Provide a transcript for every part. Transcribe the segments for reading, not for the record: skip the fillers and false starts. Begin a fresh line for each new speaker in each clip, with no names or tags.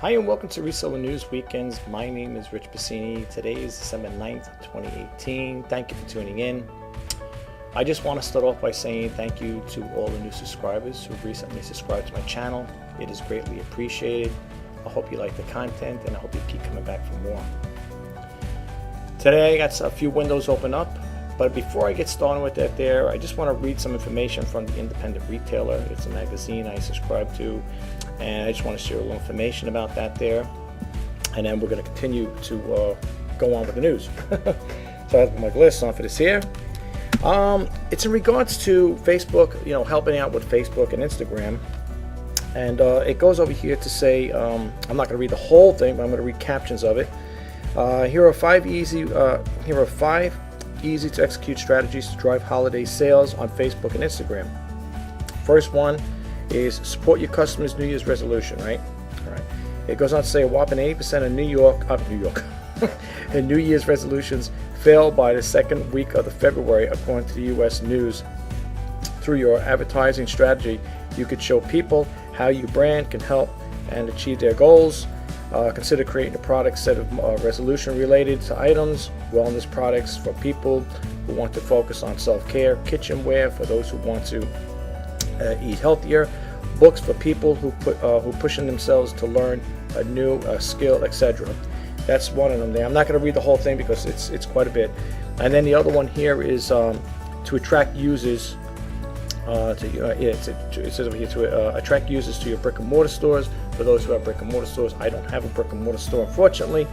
Hi and welcome to Reseller News Weekends. My name is Rich Bassini. Today is December 9th, 2018. Thank you for tuning in. I just want to start off by saying thank you to all the new subscribers who recently subscribed to my channel. It is greatly appreciated. I hope you like the content and I hope you keep coming back for more. Today I got a few windows open up, but before I get started with that I just want to read some information from the Independent Retailer. It's a magazine I subscribe to, and I just want to share a little information about that there, and then we're going to continue to go on with the news. So I have my list on for this here. It's in regards to Facebook, helping out with Facebook and Instagram, and it goes over here to say, I'm not going to read the whole thing, but I'm going to read captions of it. Here are five easy to execute strategies to drive holiday sales on Facebook and Instagram. First one is support your customers' New Year's resolution, right? All right. It goes on to say a whopping 80% of and New Year's resolutions fail by the second week of February, according to the U.S. News. Through your advertising strategy, you could show people how your brand can help and achieve their goals. Consider creating a product set of resolution related to items, wellness products for people who want to focus on self-care, kitchenware for those who want to eat healthier, books for people who pushing themselves to learn a new skill, etc. That's one of them there. I'm not going to read the whole thing because it's quite a bit. And then the other one here is to attract users. It says over here to attract users to your brick and mortar stores. For those who have brick and mortar stores, I don't have a brick and mortar store, unfortunately.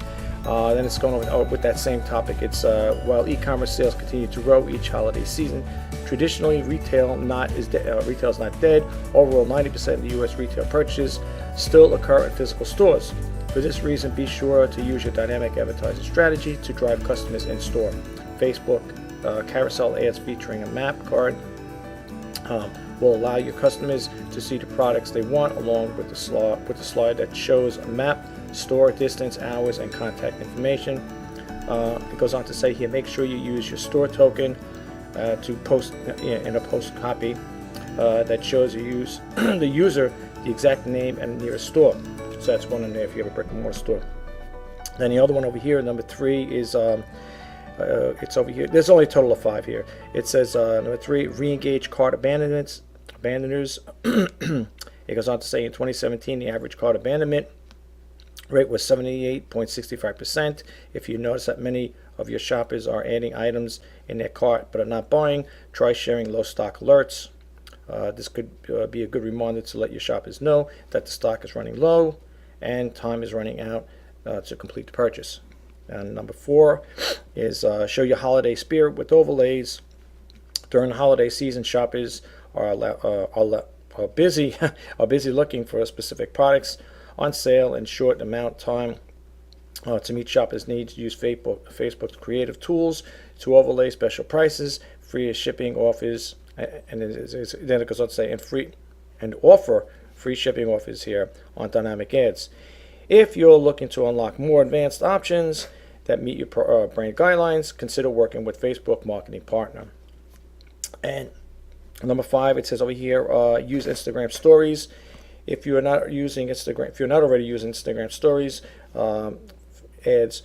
Then it's going over with that same topic. It's while e-commerce sales continue to grow each holiday season, traditionally retail is not dead. Overall, 90% of the U.S. retail purchases still occur at physical stores. For this reason, be sure to use your dynamic advertising strategy to drive customers in store. Facebook carousel ads featuring a map card will allow your customers to see the products they want, along with the slide that shows a map, store distance, hours, and contact information. It goes on to say here, make sure you use your store token to post in a post copy that shows the user the exact name and nearest store. So that's one in there if you have a brick and mortar store. Then the other one over here, number 3, is it's over here. There's only a total of 5 here. It says number 3, re-engage cart abandoners. It goes on to say in 2017 the average cart abandonment rate was 78.65%. If you notice that many of your shoppers are adding items in their cart but are not buying, try sharing low stock alerts. This could be a good reminder to let your shoppers know that the stock is running low and time is running out to complete the purchase. And number 4 is show your holiday spirit with overlays. During the holiday season, shoppers are busy looking for specific products on sale in short amount of time. To meet shoppers' needs, use Facebook's creative tools to overlay special prices, free shipping offers, and then it goes on to say and offer free shipping offers here on dynamic ads. If you're looking to unlock more advanced options that meet your brand guidelines, consider working with Facebook Marketing Partner. And number 5, it says over here, use Instagram Stories. If you're not already using Instagram Stories ads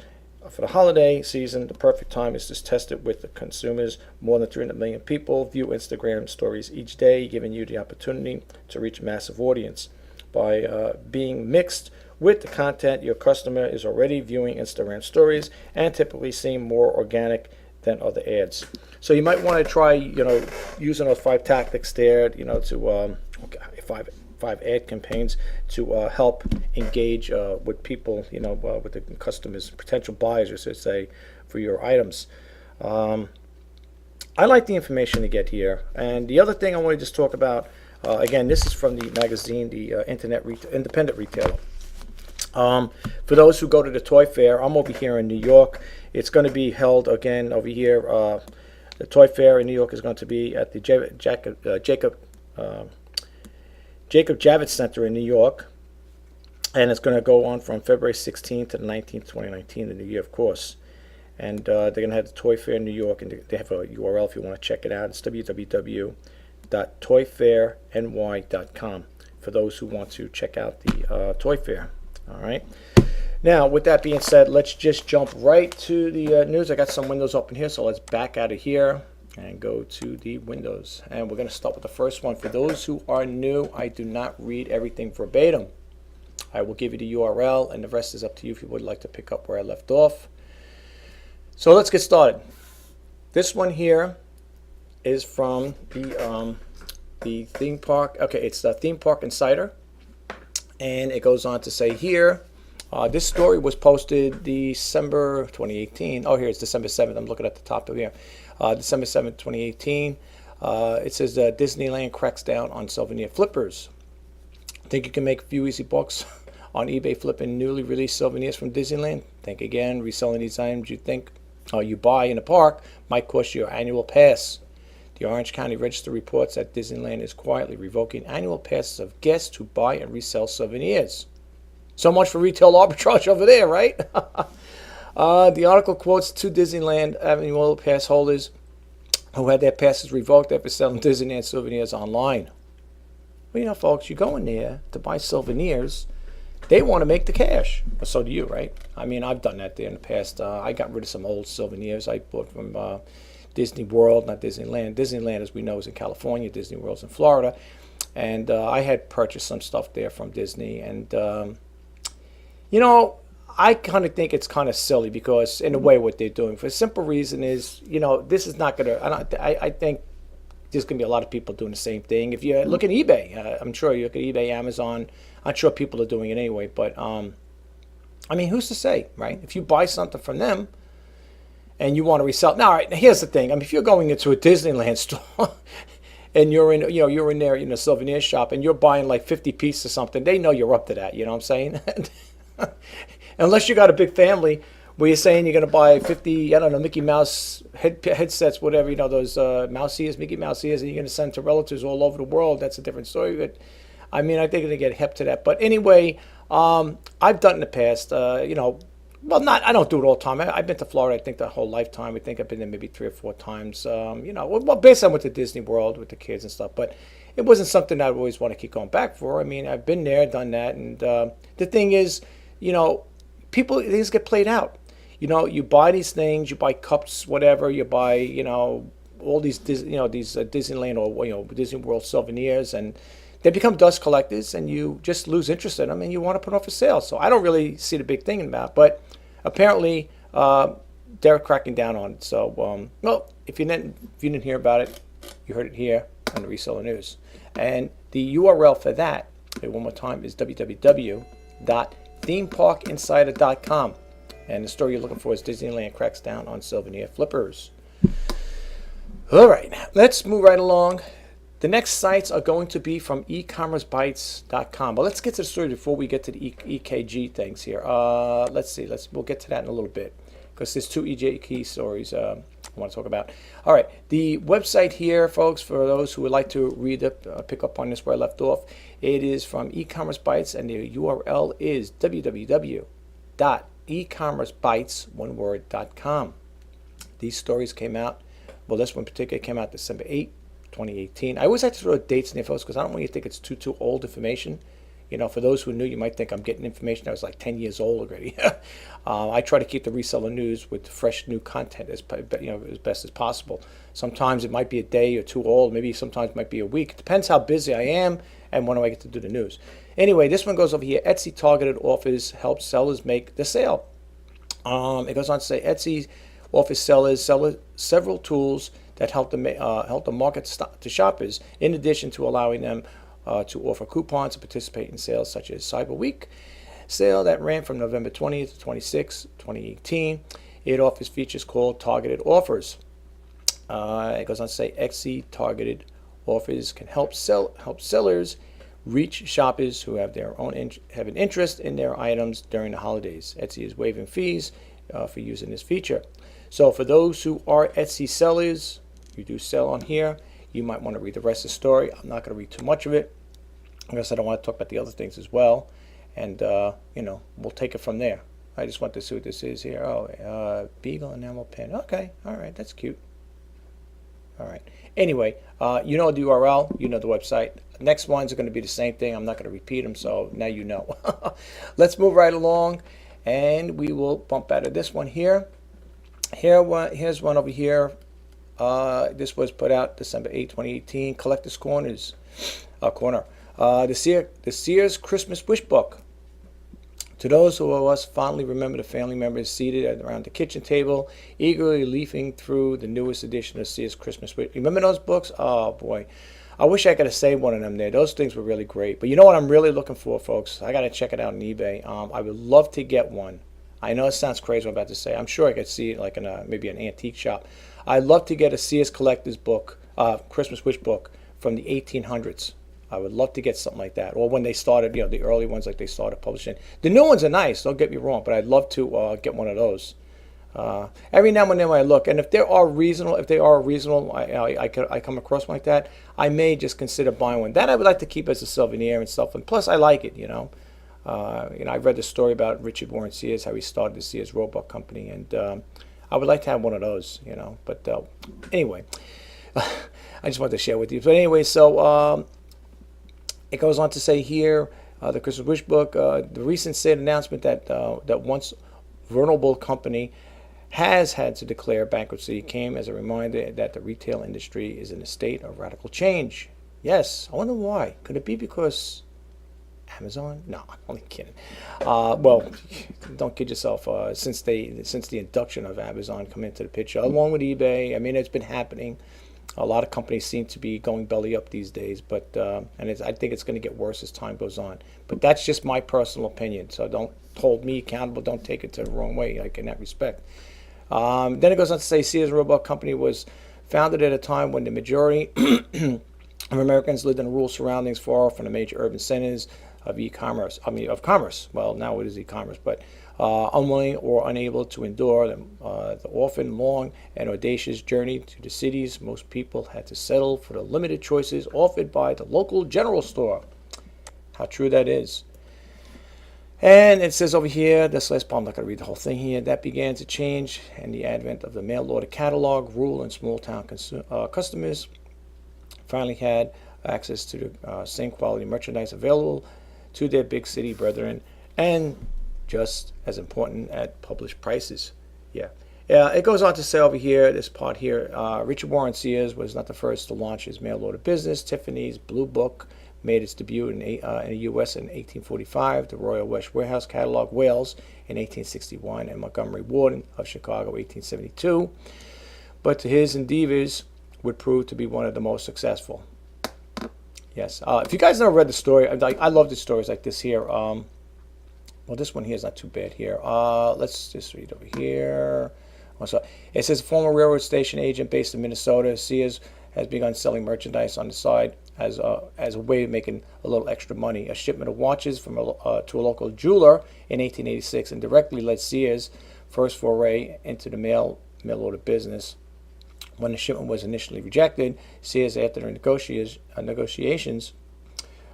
for the holiday season, the perfect time is to test it with the consumers. More than 300 million people view Instagram Stories each day, giving you the opportunity to reach a massive audience. By being mixed with the content, your customer is already viewing Instagram Stories and typically seeing more organic than other ads. So you might want to try, using those 5 tactics there, to 5 ad campaigns to help engage with people, with the customers, potential buyers, I should say, for your items. I like the information to get here. And the other thing I want to just talk about, again, this is from the magazine, the Independent Retailer. For those who go to the Toy Fair, I'm over here in New York. It's going to be held again over here. The Toy Fair in New York is going to be at the Jacob Javits Center in New York, and it's going to go on from February 16th to the 19th, 2019, the new year, of course. And they're going to have the Toy Fair in New York, and they have a URL if you want to check it out. It's www.toyfairny.com for those who want to check out the Toy Fair. All right. Now, with that being said, let's just jump right to the news. I got some windows open here, so let's back out of here and go to the windows. And we're going to start with the first one. For those who are new, I do not read everything verbatim. I will give you the URL, and the rest is up to you if you would like to pick up where I left off. So let's get started. This one here is from the theme park. Okay, it's the Theme Park Insider, and it goes on to say here, this story was posted December 2018. Oh, here it's December 7th. I'm looking at the top of here. December 7th, 2018. It says Disneyland cracks down on souvenir flippers. Think you can make a few easy bucks on eBay flipping newly released souvenirs from Disneyland? Think again. Reselling these items you think you buy in the park might cost you your annual pass. The Orange County Register reports that Disneyland is quietly revoking annual passes of guests who buy and resell souvenirs. So much for retail arbitrage over there, right? The article quotes 2 Disneyland annual pass holders who had their passes revoked after selling Disneyland souvenirs online. Well, you know, folks, you go in there to buy souvenirs. They want to make the cash. Well, so do you, right? I mean, I've done that there in the past. I got rid of some old souvenirs I bought from Disney World, not Disneyland. Disneyland, as we know, is in California. Disney World's in Florida. And I had purchased some stuff there from Disney. And, you know, I kind of think it's kind of silly because, in a way, what they're doing. For a simple reason is, you know, this is not going to, I think there's going to be a lot of people doing the same thing. If you look at eBay, I'm sure you look at eBay, Amazon, I'm sure people are doing it anyway. But, I mean, who's to say, right? If you buy something from them and you want to resell. Now, all right, here's the thing. I mean, if you're going into a Disneyland store and you're in, you know, you're in there in a souvenir shop and you're buying like 50 pieces of something, they know you're up to that. You know what I'm saying? Unless you got a big family where you're saying you're going to buy 50, I don't know, Mickey Mouse headsets, whatever, you know, those mouse ears, Mickey Mouse ears, and you're going to send to relatives all over the world. That's a different story. But I mean, I think they're going to get hip to that. But anyway, I've done in the past, you know, well, I don't do it all the time. I've been to Florida, I think, the whole lifetime. I think I've been there maybe 3 or 4 times. You know, well, basically I went to Disney World with the kids and stuff. But it wasn't something I would always want to keep going back for. I mean, I've been there, done that. And the thing is, you know, things get played out. You know, you buy these things, you buy cups, whatever, you buy, you know, all these, you know, these Disneyland or, you know, Disney World souvenirs, and they become dust collectors, and you just lose interest in them, and you want to put them up for sale. So I don't really see the big thing in that, but apparently they're cracking down on it. So, well, if you didn't hear about it, you heard it here on the Reseller News. And the URL for that, one more time, is www.themeparkinsider.com. And the story you're looking for is Disneyland cracks down on souvenir flippers. All right, let's move right along. The next sites are going to be from ecommercebites.com. But let's get to the story before we get to the EKG things here. Let's see. We'll get to that in a little bit because there's 2 EKG stories I want to talk about. All right, the website here, folks, for those who would like to read it, pick up on this where I left off, it is from Ecommerce Bites, and the URL is www.ecommercebites.com. These stories came out, well, this one in particular came out December 8th, 2018. I always like to throw dates in there, folks, because I don't want you to think it's too old information. You know, for those who knew, you might think I'm getting information that was like 10 years old already. I try to keep the Reseller News with fresh new content as best as possible. Sometimes it might be a day or 2 old. Maybe sometimes it might be a week. It depends how busy I am and when do I get to do the news. Anyway, this one goes over here. Etsy targeted offers help sellers make the sale. It goes on to say Etsy offers sellers several tools that help them market to shoppers, in addition to allowing them to offer coupons to participate in sales such as Cyber Week sale that ran from November 20th to 26th, 2018. It offers features called targeted offers. It goes on to say Etsy targeted offers can help sellers reach shoppers who have have an interest in their items during the holidays. Etsy is waiving fees for using this feature. So for those who are Etsy sellers, you do sell on here, you might want to read the rest of the story. I'm not going to read too much of it because I don't want to talk about the other things as well. And, you know, we'll take it from there. I just want to see what this is here. Oh, Beagle enamel pen. Okay, all right, that's cute. All right. Anyway, you know the URL, you know the website, Next ones are going to be the same thing. I'm not going to repeat them, so now you know. Let's move right along, and we will bump out of this one here. Here's one over here. This was put out December 8, 2018. Collector's Corner. The Sears Christmas Wish Book. To those who of us fondly remember the family members seated around the kitchen table, eagerly leafing through the newest edition of Sears Christmas Wish. Remember those books? Oh boy, I wish I could have saved one of them there. Those things were really great. But you know what I'm really looking for, folks? I got to check it out on eBay. I would love to get one. I know it sounds crazy what I'm about to say. I'm sure I could see it like in maybe an antique shop. I'd love to get a Sears Collector's book, Christmas Wish book from the 1800s. I would love to get something like that. Or when they started, the early ones like they started publishing. The new ones are nice, don't get me wrong, but I'd love to get one of those. Every now and then when I look, and if they are reasonable, I come across one like that, I may just consider buying one. That I would like to keep as a souvenir and stuff. And plus, I like it, I've read the story about Richard Warren Sears, how he started the Sears Roebuck Company, and I would like to have one of those, But anyway, I just wanted to share with you. But anyway, so it goes on to say here, the Christmas Wish Book, the recent state announcement that once vulnerable company has had to declare bankruptcy came as a reminder that the retail industry is in a state of radical change. Yes, I wonder why. Could it be because Amazon? No, I'm only kidding. Well, don't kid yourself. Since the induction of Amazon come into the picture, along with eBay, I mean, it's been happening. A lot of companies seem to be going belly up these days, but I think it's going to get worse as time goes on. But that's just my personal opinion, so don't hold me accountable. Don't take it to the wrong way, like in that respect. Then it goes on to say Sears Roebuck Company was founded at a time when the majority of Americans lived in rural surroundings far from the major urban centers of commerce. Well, now it is e-commerce, but unwilling or unable to endure the often long and audacious journey to the cities, most people had to settle for the limited choices offered by the local general store. How true that is. And it says over here, this last part, I'm not going to read the whole thing here, that began to change, and the advent of the mail order catalog, rural and small town customers finally had access to the same quality merchandise available to their big city brethren, and just as important, at published prices. Yeah, it goes on to say over here, this part here, Richard Warren Sears was not the first to launch his mail order business. Tiffany's Blue Book made its debut in the U.S. in 1845, the Royal West Warehouse Catalog, Wales, in 1861, and Montgomery Ward of Chicago, 1872. But his endeavors would prove to be one of the most successful. Yes. If you guys never read the story, I love the stories like this here. Well, this one here is not too bad here. Let's just read over here. It says, former railroad station agent based in Minnesota, Sears has begun selling merchandise on the side as a way of making a little extra money. A shipment of watches from to a local jeweler in 1886 and directly led Sears' first foray into the mail order business. When the shipment was initially rejected, Sears, after the negotiations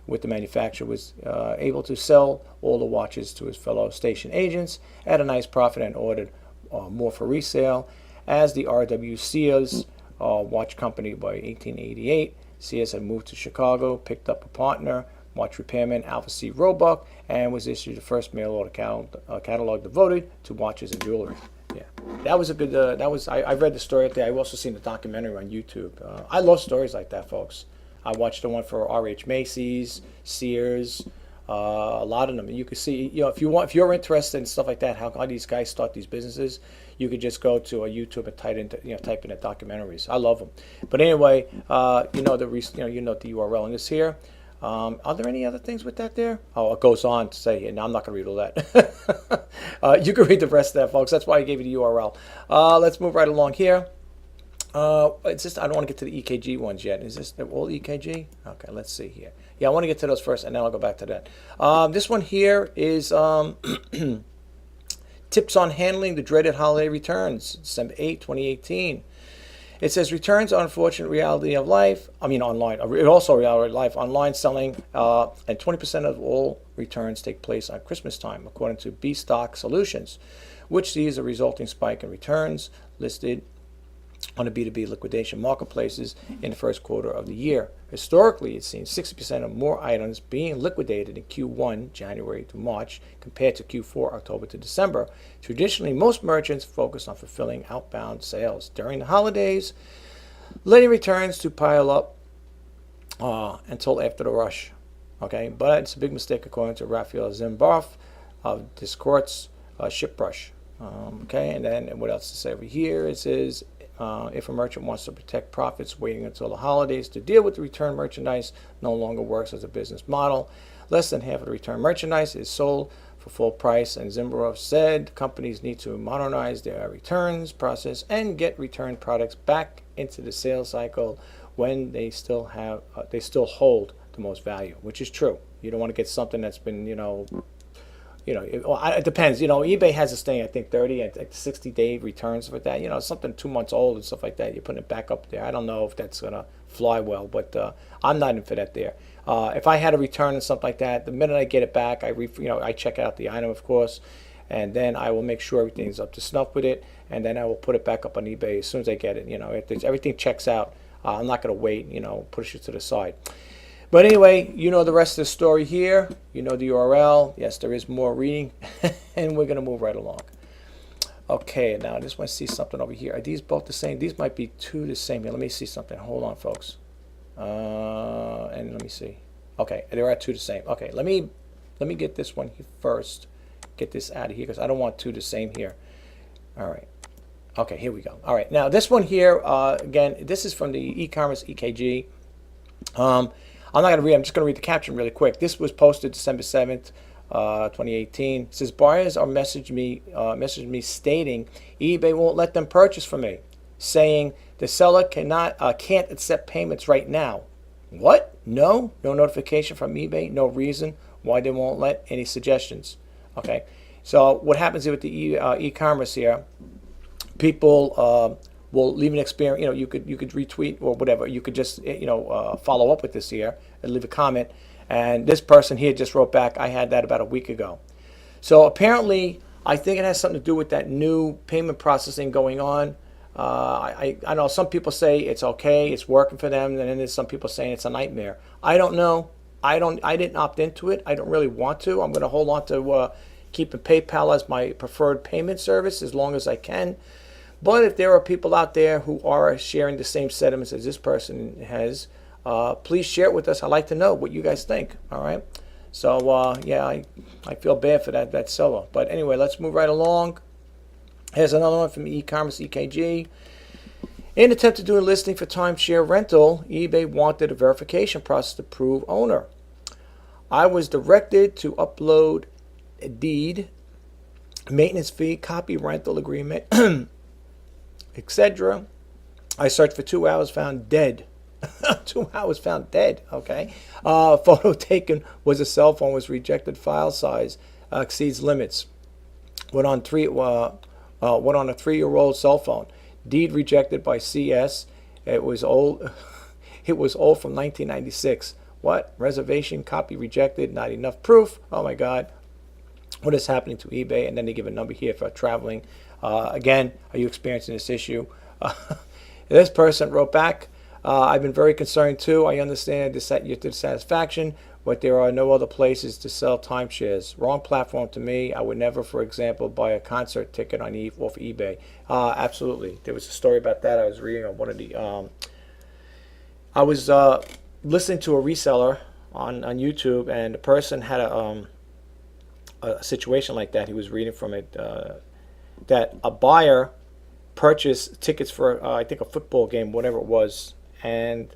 with the manufacturer, was able to sell all the watches to his fellow station agents at a nice profit and ordered more for resale. As the R.W. Sears Watch Company by 1888, Sears had moved to Chicago, picked up a partner, watch repairman Alpha C. Roebuck, and was issued the first mail order catalog devoted to watches and jewelry. Yeah, that was a good. I read the story up there. I've also seen the documentary on YouTube. I love stories like that, folks. I watched the one for R.H. Macy's, Sears, a lot of them. You can see, if you're interested in stuff like that, how these guys start these businesses, you could just go to a YouTube and type in the documentaries. I love them. But anyway, the URL in this here. Are there any other things with that there? Oh, it goes on to say here. Now, I'm not going to read all that. You can read the rest of that, folks. That's why I gave you the URL. Let's move right along here. It's just I don't want to get to the EKG ones yet. Is this all EKG? Okay, let's see here. Yeah, I want to get to those first, and then I'll go back to that. This one here is tips on handling the dreaded holiday returns, December 8, 2018. It says returns are unfortunate reality of life. Online. It also reality of life. Online selling, and 20% of all returns take place on Christmas time, according to B Stock Solutions, which sees a resulting spike in returns listed on the B2B liquidation marketplaces in the first quarter of the year. Historically, it's seen 60% of more items being liquidated in Q1, January to March, compared to Q4, October to December. Traditionally, most merchants focus on fulfilling outbound sales during the holidays, letting returns to pile up until after the rush. Okay, but it's a big mistake according to Raphael Zimbarf of Discourse Shipbrush. Okay, and then what else to say over here? It says, if a merchant wants to protect profits, waiting until the holidays to deal with the return merchandise no longer works as a business model. Less than half of the return merchandise is sold for full price, and Zimbarov said companies need to modernize their returns process and get return products back into the sales cycle when they still hold the most value, which is true. You don't want to get something that's been, it depends. eBay has this thing, I think 30 and 60-day returns with that. Something 2 months old and stuff like that. You're putting it back up there. I don't know if that's going to fly well, but I'm not in for that there. If I had a return and something like that, the minute I get it back, I check out the item, of course, and then I will make sure everything's up to snuff with it, and then I will put it back up on eBay as soon as I get it. If everything checks out, I'm not going to wait, push it to the side. But anyway, the rest of the story here. The URL. Yes, there is more reading, and we're going to move right along. Okay, now I just want to see something over here. Are these both the same? These might be two the same. Here, let me see something. Hold on, folks. And let me see. Okay, there are two the same. Okay, let me get this one here first. Get this out of here because I don't want two the same here. All right. Okay, here we go. All right, now this one here, again, this is from the e-commerce EKG. I'm not going to read. I'm just going to read the caption really quick. This was posted December 7th, 2018. It says, buyers are messaging me stating eBay won't let them purchase from me, saying the seller can't accept payments right now. What? No notification from eBay. No reason why they won't let. Any suggestions? Okay. So what happens here with the e-commerce here? People will leave an experience. You could retweet or whatever. You could just follow up with this here and leave a comment. And this person here just wrote back, I had that about a week ago. So apparently, I think it has something to do with that new payment processing going on. I know some people say it's okay, it's working for them, and then there's some people saying it's a nightmare. I don't know. I didn't opt into it. I don't really want to. I'm going to hold on to keeping PayPal as my preferred payment service as long as I can. But if there are people out there who are sharing the same sentiments as this person has, please share it with us. I'd like to know what you guys think. All right. So yeah, I feel bad for that seller. But anyway, let's move right along. Here's another one from e-commerce EKG. In an attempt to do a listing for timeshare rental, eBay wanted a verification process to prove owner. I was directed to upload a deed, maintenance fee, copy rental agreement, etc. I searched for 2 hours, found dead. 2 hours found dead. Okay. Photo taken was a cell phone, was rejected. File size exceeds limits. Went on a 3-year-old cell phone. Deed rejected by CS. It was old. It was old from 1996. What? Reservation copy rejected. Not enough proof. Oh my God. What is happening to eBay? And then they give a number here for traveling. Again, are you experiencing this issue? This person wrote back, I've been very concerned too. I understand your dissatisfaction, but there are no other places to sell timeshares. Wrong platform to me. I would never, for example, buy a concert ticket on off eBay. Absolutely. There was a story about that. I was reading on one of the... I was listening to a reseller on YouTube, and the person had a situation like that. He was reading from it, that a buyer purchased tickets for, I think, a football game, whatever it was, and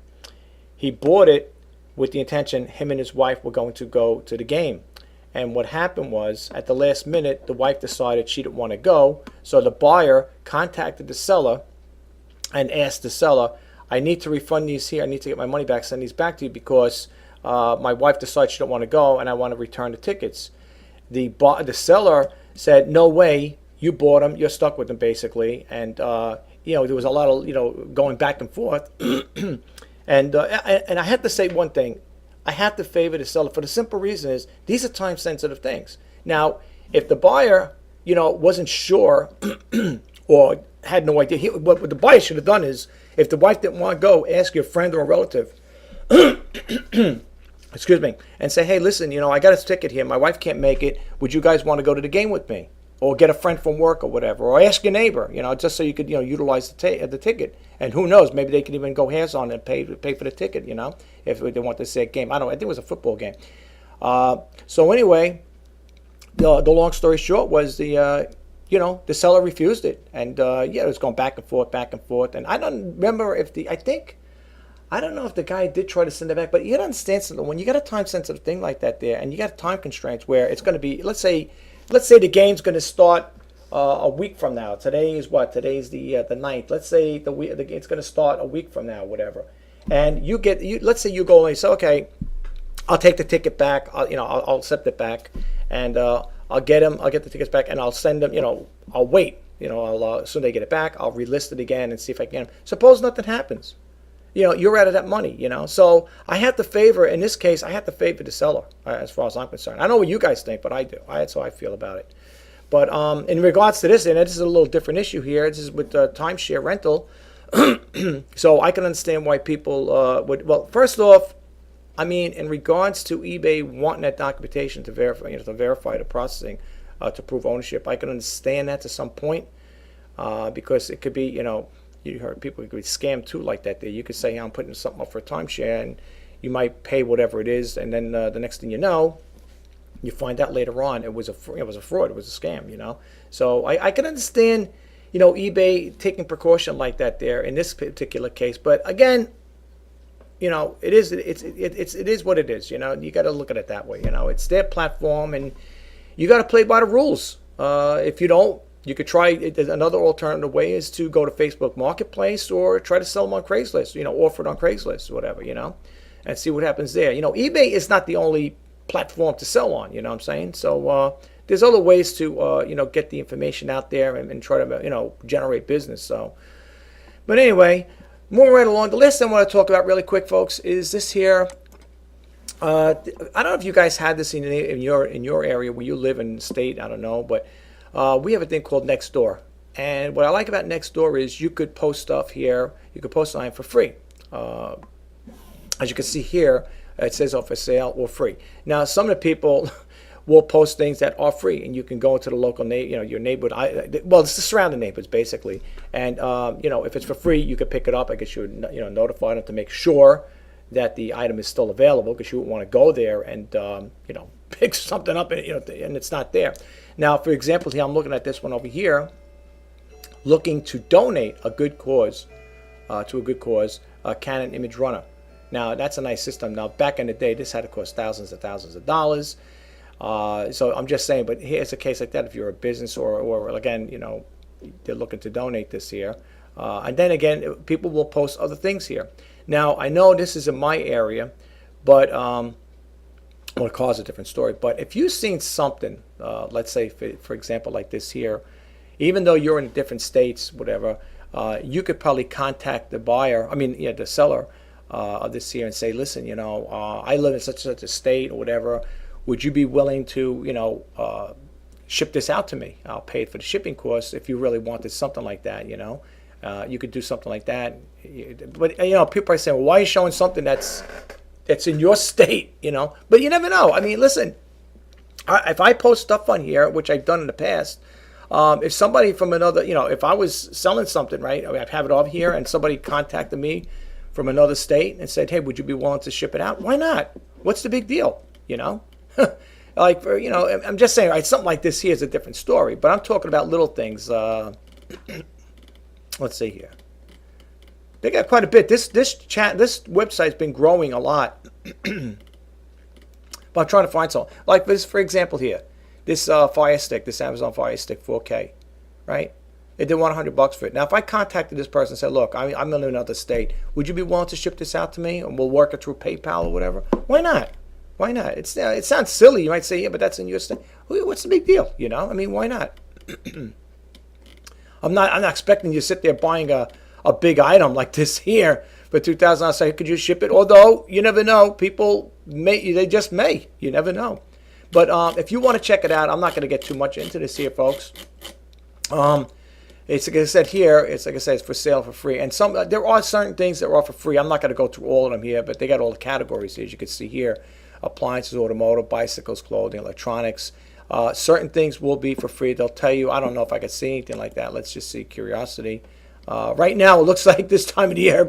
he bought it with the intention him and his wife were going to go to the game. And what happened was, at the last minute, the wife decided she didn't want to go, so the buyer contacted the seller and asked the seller, I need to refund these here, I need to get my money back, send these back to you because my wife decided she didn't want to go and I want to return the tickets. The seller said, no way, you bought them, you're stuck with them basically. And there was a lot of going back and forth. and I have to say one thing, I have to favor the seller for the simple reason is these are time sensitive things. Now, if the buyer wasn't sure or had no idea. What the buyer should have done is, if the wife didn't want to go, ask your friend or a relative, excuse me, and say, hey, listen, I got a ticket here. My wife can't make it. Would you guys want to go to the game with me? Or get a friend from work or whatever. Or ask your neighbor, just so you could, utilize the ticket. And who knows, maybe they could even go hands on and pay for the ticket, if they want to see a game. I think it was a football game. So anyway, the long story short was the seller refused it. And it was going back and forth. And I don't remember I don't know if the guy did try to send it back, but you got to understand something. When you got a time-sensitive thing like that there, and you got time constraints where it's going to be, let's say the game's going to start a week from now. Today is what? Today's the 9th. Let's say it's going to start a week from now, whatever. And let's say you go and say, okay, I'll take the ticket back. I'll accept it back, and I'll get the tickets back, and I'll send them. I'll wait. As soon as they get it back, I'll relist it again and see if I can. Suppose nothing happens. You're out of that money, So I have to favor, in this case, the seller, as far as I'm concerned. I know what you guys think, but I do. That's how I feel about it. But in regards to this, and this is a little different issue here. This is with timeshare rental. So I can understand why people would. Well, first off, in regards to eBay wanting that documentation to verify the processing, to prove ownership, I can understand that to some point, because it could be, you heard people could be scammed too like that. There, you could say, I'm putting something up for a timeshare, and you might pay whatever it is, and then the next thing you know, you find out later on it was a fraud, it was a scam. So I can understand, eBay taking precaution like that there in this particular case. But again, it is what it is. You got to look at it that way. It's their platform, and you got to play by the rules. If you don't, you could try. Another alternative way is to go to Facebook Marketplace or try to sell them on Craigslist. Offer it on Craigslist or whatever. And see what happens there. eBay is not the only platform to sell on. You know what I'm saying? So there's other ways to get the information out there and try to generate business. So, but anyway, moving right along. The last thing I want to talk about really quick, folks, is this here. I don't know if you guys had this in your area where you live in the state. I don't know, but we have a thing called NextDoor. And what I like about NextDoor is you could post stuff here. You could post online for free. As you can see here, it says for sale or free. Now, some of the people will post things that are free, and you can go into the local your neighborhood. Well, it's the surrounding neighborhoods basically. And if it's for free, you could pick it up. I guess you would notify them to make sure that the item is still available, because you wouldn't want to go there and pick something up and and it's not there. Now, for example, here I'm looking at this one over here, looking to donate a good cause to a good cause, a Canon image runner. Now, that's a nice system. Now, back in the day, this had to cost thousands and thousands of dollars. So I'm just saying, but here's a case like that. If you're a business or again, they're looking to donate this here. And then again, people will post other things here. Now, I know this is in my area, but well, it cause a different story. But if you've seen something, let's say, for example, like this here, even though you're in different states, whatever, you could probably contact the buyer, the seller of this here and say, listen, I live in such and such a state or whatever. Would you be willing to, ship this out to me? I'll pay for the shipping costs if you really wanted something like that, You could do something like that. But, people are saying, well, why are you showing something that's in your state, But you never know. Listen, if I post stuff on here, which I've done in the past, if somebody from another, if I was selling something, right, I have it over here and somebody contacted me from another state and said, hey, would you be willing to ship it out? Why not? What's the big deal, Like, I'm just saying, right, something like this here is a different story, but I'm talking about little things. Let's see here. They got quite a bit. This website's been growing a lot. But I'm trying to find something. Like this, for example, here. This Fire Stick, this Amazon Fire Stick 4K, right? They did want $100 for it. Now, if I contacted this person and said, look, I'm in another state, would you be willing to ship this out to me, and we'll work it through PayPal or whatever? Why not? Why not? It sounds silly. You might say, yeah, but that's in your state. What's the big deal? Why not? I'm not expecting you to sit there buying a big item like this here for $2,000. I say, could you ship it? Although you never know, people they just may. You never know. But if you want to check it out, I'm not going to get too much into this here, folks. It's like I said here. It's like I said, it's for sale for free. And there are certain things that are for free. I'm not going to go through all of them here, but they got all the categories here, as you can see here: appliances, automotive, bicycles, clothing, electronics. Certain things will be for free. They'll tell you. I don't know if I can see anything like that. Let's just see curiosity. Right now, it looks like this time of the year,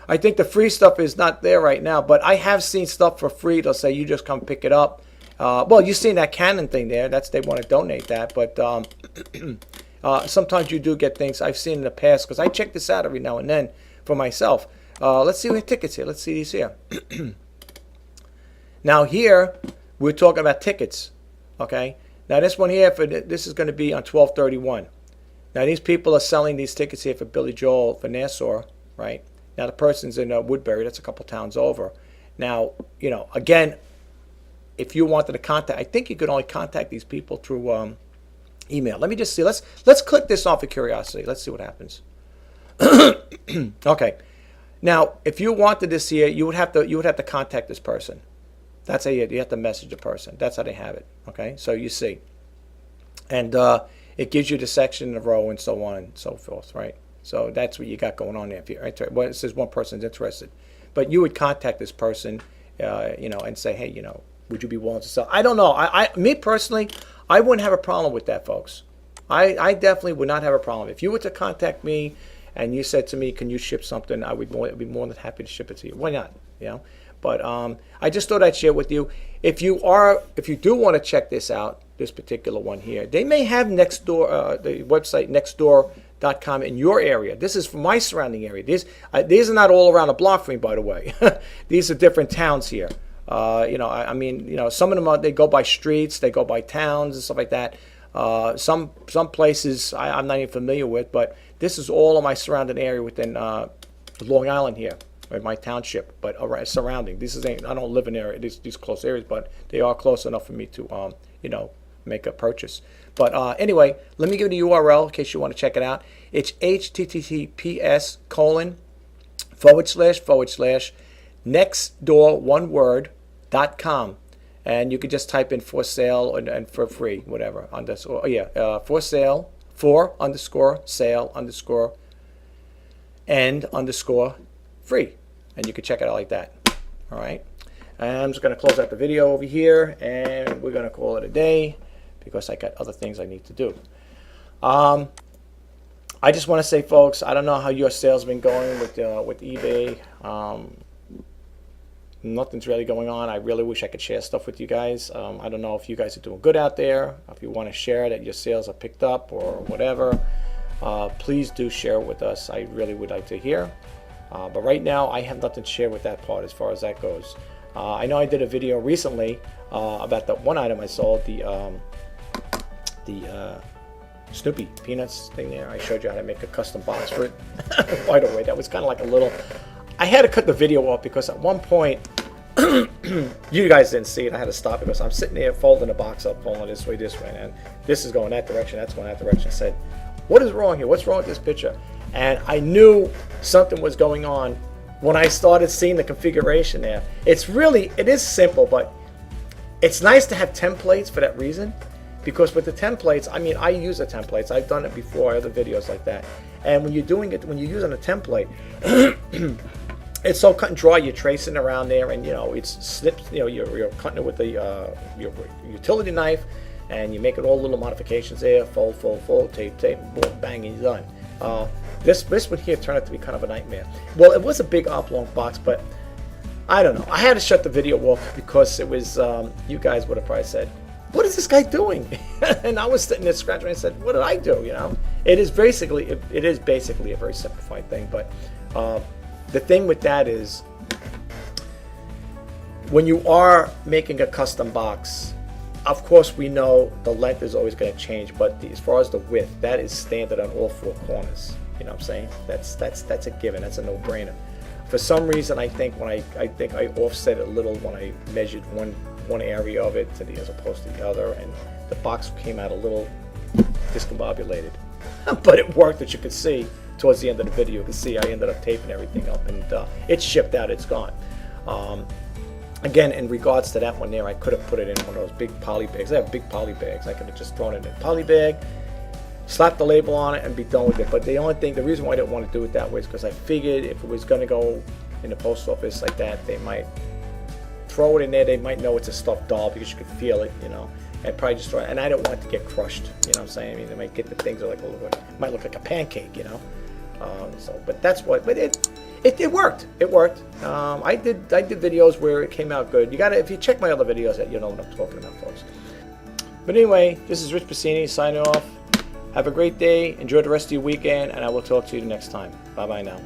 I think the free stuff is not there right now, but I have seen stuff for free. They'll say you just come pick it up. Well, you've seen that Canon thing there. They want to donate that, but sometimes you do get things I've seen in the past, because I check this out every now and then for myself. Let's see what tickets here. Let's see these here. Now here, we're talking about tickets. Okay. Now this one here, this is going to be on 12/31. Now these people are selling these tickets here for Billy Joel for Nassau, right? Now the person's in Woodbury. That's a couple towns over. Now, again, if you wanted to contact, I think you could only contact these people through email. Let me just see. Let's click this off for curiosity. Let's see what happens. Okay. Now, if you wanted this here, you would have to contact this person. That's how you have to message the person. That's how they have it. Okay. So you see, and it gives you the section in a row and so on and so forth, right? So that's what you got going on there. If you, well, it says one person's interested, but you would contact this person, and say, hey, would you be willing to sell? I don't know. Me personally, I wouldn't have a problem with that, folks. I definitely would not have a problem. If you were to contact me and you said to me, can you ship something, I would be more than happy to ship it to you. Why not? But I just thought I'd share with you. If you do want to check this out, this particular one here, they may have NextDoor, the website NextDoor.com in your area. This is from my surrounding area. These are not all around the block for me, by the way. These are different towns here. I mean, some of them they go by streets, they go by towns and stuff like that. Some places I'm not even familiar with, but this is all of my surrounding area within Long Island here, or my township, but surrounding. I don't live in these close areas, but they are close enough for me to make a purchase. But anyway, let me give you the URL in case you want to check it out. It's https://nextdoor.com, and you could just type in for sale and for free, whatever. For sale, _sale_ and _free, and you can check it out like that. All right. And I'm just going to close out the video over here, and we're going to call it a day because I got other things I need to do. I just want to say, folks, I don't know how your sales have been going with eBay. Nothing's really going on. I really wish I could share stuff with you guys. I don't know if you guys are doing good out there. If you want to share that your sales are picked up or whatever, please do share it with us. I really would like to hear. But right now, I have nothing to share with that part as far as that goes. I know I did a video recently about that one item I sold, the Snoopy Peanuts thing there. I showed you how to make a custom box for it. By the way, that was kind of like a little... I had to cut the video off because at one point, you guys didn't see it. I had to stop because I'm sitting there folding the box up, pulling this way, and this is going that direction, that's going that direction. I said, what is wrong here? What's wrong with this picture? And I knew something was going on when I started seeing the configuration there. It is simple, but it's nice to have templates for that reason. Because with the templates, I mean, I use the templates. I've done it before, other videos like that. And when you're using a template, it's so cut and dry. You're tracing around there, and it's snips. You're cutting it with your utility knife, and you make it all little modifications there. Fold, tape, boom, bang, and you're done. This one here turned out to be kind of a nightmare. Well, it was a big oblong box, but I don't know. I had to shut the video off because it was. You guys would have probably said, what is this guy doing? And I was sitting there scratching and I said, what did I do? It is basically a very simplified thing. But the thing with that is, when you are making a custom box, of course we know the length is always going to change, but as far as the width, that is standard on all four corners. You know what I'm saying? That's a given. That's a no-brainer. For some reason, I think I offset it a little when I measured one area of it as opposed to the other, and the box came out a little discombobulated. But it worked, as you can see towards the end of the video. You can see I ended up taping everything up, and it's shipped out. It's gone. Again, in regards to that one there, I could have put it in one of those big poly bags. I have big poly bags. I could have just thrown it in a poly bag, slap the label on it and be done with it. But the reason why I didn't want to do it that way is because I figured if it was going to go in the post office like that, they might throw it in there. They might know it's a stuffed doll because you could feel it, and probably just throw it. And I don't want it to get crushed, what I'm saying? I mean, they might get the things that might look like a pancake, but that's what. But it worked. It worked. I did videos where it came out good. If you check my other videos, you know what I'm talking about, folks. But anyway, this is Rich Piscini signing off. Have a great day. Enjoy the rest of your weekend, and I will talk to you next time. Bye bye now.